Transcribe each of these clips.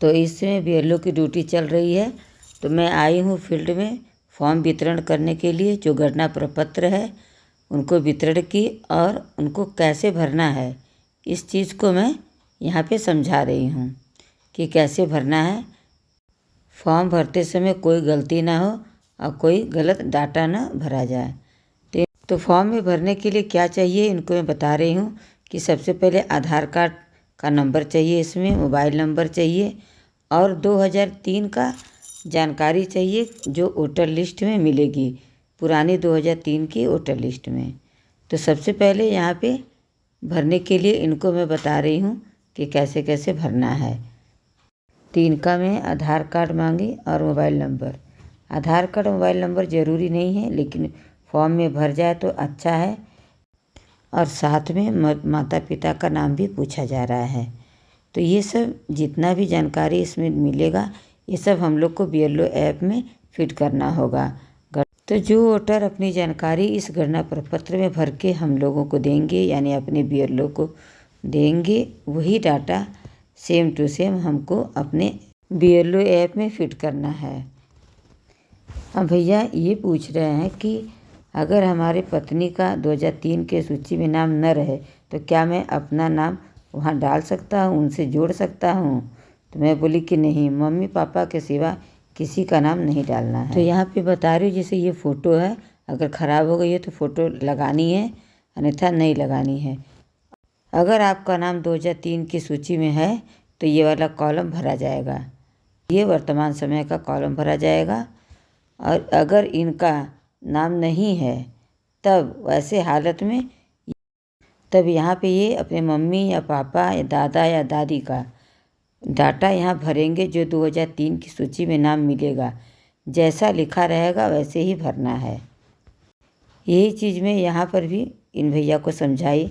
तो इसमें बीएलओ की ड्यूटी चल रही है। तो मैं आई हूँ फील्ड में फॉर्म वितरण करने के लिए। जो गणना प्रपत्र है उनको वितरण की और उनको कैसे भरना है इस चीज़ को मैं यहाँ पे समझा रही हूँ कि कैसे भरना है। फॉर्म भरते समय कोई गलती ना हो और कोई गलत डाटा ना भरा जाए। तो फॉर्म में भरने के लिए क्या चाहिए इनको मैं बता रही हूँ कि सबसे पहले आधार कार्ड का नंबर चाहिए, इसमें मोबाइल नंबर चाहिए और 2003 का जानकारी चाहिए जो वोटर लिस्ट में मिलेगी, पुरानी 2003 की वोटर लिस्ट में। तो सबसे पहले यहाँ पे भरने के लिए इनको मैं बता रही हूँ कि कैसे कैसे भरना है। 3 का में आधार कार्ड मांगी और मोबाइल नंबर। आधार कार्ड मोबाइल नंबर ज़रूरी नहीं है, लेकिन फॉर्म में भर जाए तो अच्छा है। और साथ में माता पिता का नाम भी पूछा जा रहा है। तो ये सब जितना भी जानकारी इसमें मिलेगा ये सब हम लोग को बीएलओ ऐप में फिट करना होगा। तो जो वोटर अपनी जानकारी इस गणना प्रपत्र में भर के हम लोगों को देंगे, यानी अपने बीएलओ को देंगे, वही डाटा सेम टू सेम हमको अपने बीएलओ ऐप में फिट करना है। अब भैया ये पूछ रहे हैं कि अगर हमारे पत्नी का 2003 के सूची में नाम न रहे तो क्या मैं अपना नाम वहाँ डाल सकता हूँ, उनसे जोड़ सकता हूँ? तो मैं बोली कि नहीं, मम्मी पापा के सिवा किसी का नाम नहीं डालना है। तो यहाँ पे बता रही हूँ, जैसे ये फ़ोटो है, अगर ख़राब हो गई है तो फ़ोटो लगानी है, अन्यथा नहीं लगानी है। अगर आपका नाम 2003 की सूची में है तो ये वाला कॉलम भरा जाएगा, ये वर्तमान समय का कॉलम भरा जाएगा। और अगर इनका नाम नहीं है तब वैसे हालत में तब यहाँ पे ये अपने मम्मी या पापा या दादा या दादी का डाटा यहाँ भरेंगे जो 2003 की सूची में नाम मिलेगा। जैसा लिखा रहेगा वैसे ही भरना है। यही चीज़ मैं यहाँ पर भी इन भैया को समझाई,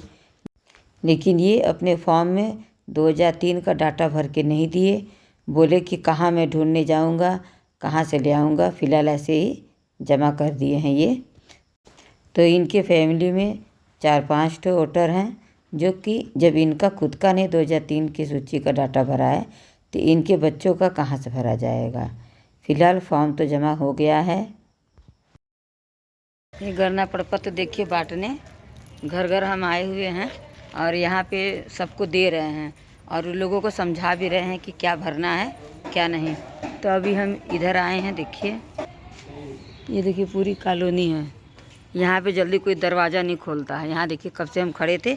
लेकिन ये अपने फॉर्म में 2003 का डाटा भर के नहीं दिए। बोले कि कहाँ मैं ढूंढने जाऊँगा, कहाँ से ले आऊँगा। फ़िलहाल ऐसे ही जमा कर दिए हैं ये। तो इनके फैमिली में 4-5 ठो वोटर हैं जो कि जब इनका खुद का नहीं 2003 की सूची का डाटा भरा है तो इनके बच्चों का कहाँ से भरा जाएगा। फ़िलहाल फॉर्म तो जमा हो गया है। ये गणना प्रपत्र देखिए बांटने घर घर हम आए हुए हैं और यहाँ पे सबको दे रहे हैं और लोगों को समझा भी रहे हैं कि क्या भरना है क्या नहीं। तो अभी हम इधर आए हैं, देखिए ये देखिए पूरी कॉलोनी है। यहाँ पे जल्दी कोई दरवाज़ा नहीं खोलता है। यहाँ देखिए कब से हम खड़े थे,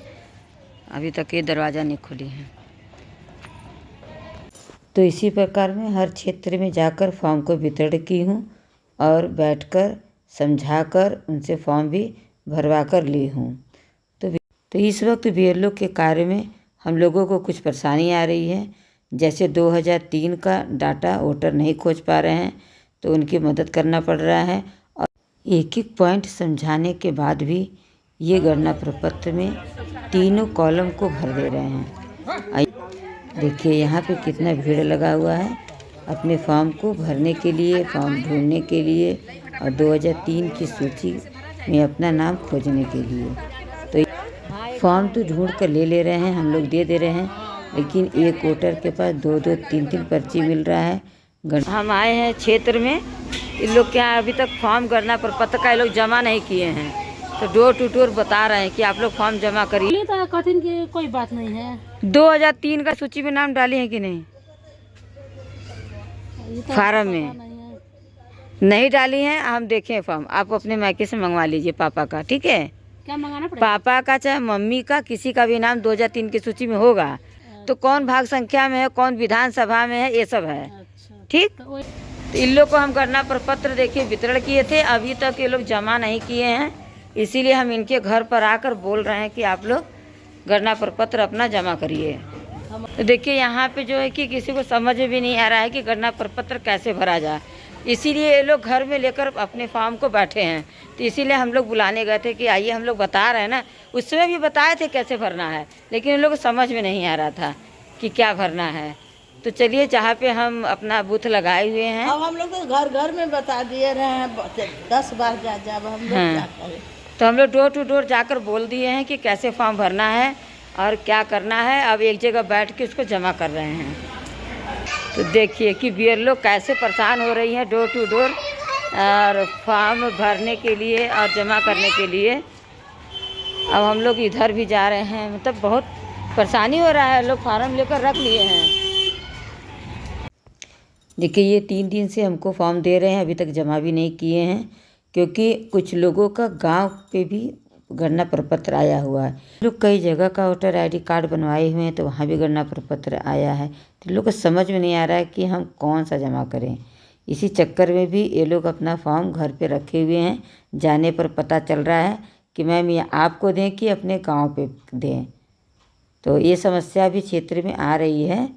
अभी तक ये दरवाज़ा नहीं खुली है। तो इसी प्रकार मैं हर क्षेत्र में जाकर फॉर्म को वितरण की हूँ और बैठकर समझाकर उनसे फॉर्म भी भरवा कर ली हूँ। तो इस वक्त बीएलओ के कार्य में हम लोगों को कुछ परेशानी आ रही है। जैसे 2003 का डाटा वोटर नहीं खोज पा रहे हैं तो उनकी मदद करना पड़ रहा है और एक एक पॉइंट समझाने के बाद भी ये गणना प्रपत्र में तीनों कॉलम को भर दे रहे हैं। देखिए यहाँ पे कितना भीड़ लगा हुआ है अपने फॉर्म को भरने के लिए, फॉर्म ढूंढने के लिए और 2003 की सूची में अपना नाम खोजने के लिए। तो फॉर्म तो ढूंढ कर ले रहे हैं, हम लोग दे दे रहे हैं, लेकिन एक वोटर के पास 2-2, 3-3 पर्ची मिल रहा है। हम आए हैं क्षेत्र में, इन लोग क्या अभी तक फॉर्म गणना प्रपत्र का ये लोग जमा नहीं किए हैं। तो डोर टू डोर बता रहे हैं कि आप लोग फॉर्म जमा करिए। तो कठिन की कोई बात नहीं है। 2003 का सूची में नाम डाले हैं कि नहीं? तो फार्म में नहीं डाली हैं। हम देखें फॉर्म, आप अपने मायके से मंगवा लीजिए पापा का, ठीक है? क्या मंगाना पड़ेगा? पापा का चाहे मम्मी का, किसी का भी नाम 2003 की सूची में होगा तो कौन भाग संख्या में है, कौन विधानसभा में है, ये सब है। अच्छा, ठीक। तो इन लोग को हम गणना प्रपत्र देखिए वितरण किए थे, अभी तक ये लोग जमा नहीं किए हैं, इसीलिए हम इनके घर पर आकर बोल रहे हैं कि आप लोग गणना प्रपत्र अपना जमा करिए। तो देखिए यहाँ पे जो है कि किसी को समझ में भी नहीं आ रहा है कि गणना प्रपत्र कैसे भरा जाए, इसीलिए ये लोग घर में लेकर अपने फॉर्म को बैठे हैं। तो इसीलिए हम लोग बुलाने गए थे कि आइए, हम लोग बता रहे हैं ना, उस समय भी बताए थे कैसे भरना है, लेकिन इन लोग को समझ में नहीं आ रहा था कि क्या भरना है। तो चलिए, जहाँ पे हम अपना बूथ लगाए हुए हैं, अब हम लोग तो घर घर में बता दिए रहे हैं 10 बार जब हम लोग क्या करें। तो हम लोग डोर टू डोर जाकर बोल दिए हैं कि कैसे फॉर्म भरना है और क्या करना है। अब एक जगह बैठ के उसको जमा कर रहे हैं। तो देखिए कि बीएलओ कैसे परेशान हो रही हैं डोर टू डोर और फॉर्म भरने के लिए और जमा करने के लिए। अब हम लोग इधर भी जा रहे हैं, मतलब बहुत परेशानी हो रहा है। लोग फार्म लेकर रख लिए हैं। देखिए ये 3 दिन से हमको फॉर्म दे रहे हैं, अभी तक जमा भी नहीं किए हैं, क्योंकि कुछ लोगों का गांव पे भी गणना प्रपत्र आया हुआ है। लोग कई जगह का वोटर आईडी कार्ड बनवाए हुए हैं, तो वहाँ भी गणना प्रपत्र आया है। तो लोग को समझ में नहीं आ रहा है कि हम कौन सा जमा करें। इसी चक्कर में भी ये लोग अपना फॉर्म घर पे रखे हुए हैं। जाने पर पता चल रहा है कि मैम ये आपको दें कि अपने गांव पे दें। तो ये समस्या भी क्षेत्र में आ रही है।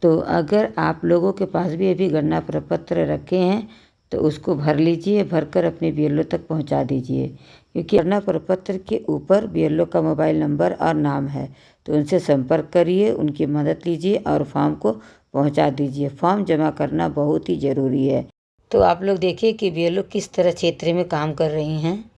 तो अगर आप लोगों के पास भी अभी गणना प्रपत्र रखे हैं तो उसको भर लीजिए, भरकर अपने बीएलओ तक पहुंचा दीजिए, क्योंकि गणना प्रपत्र के ऊपर बीएलओ का मोबाइल नंबर और नाम है। तो उनसे संपर्क करिए, उनकी मदद लीजिए और फॉर्म को पहुंचा दीजिए। फॉर्म जमा करना बहुत ही ज़रूरी है। तो आप लोग देखिए कि बीएलओ किस तरह क्षेत्र में काम कर रही हैं।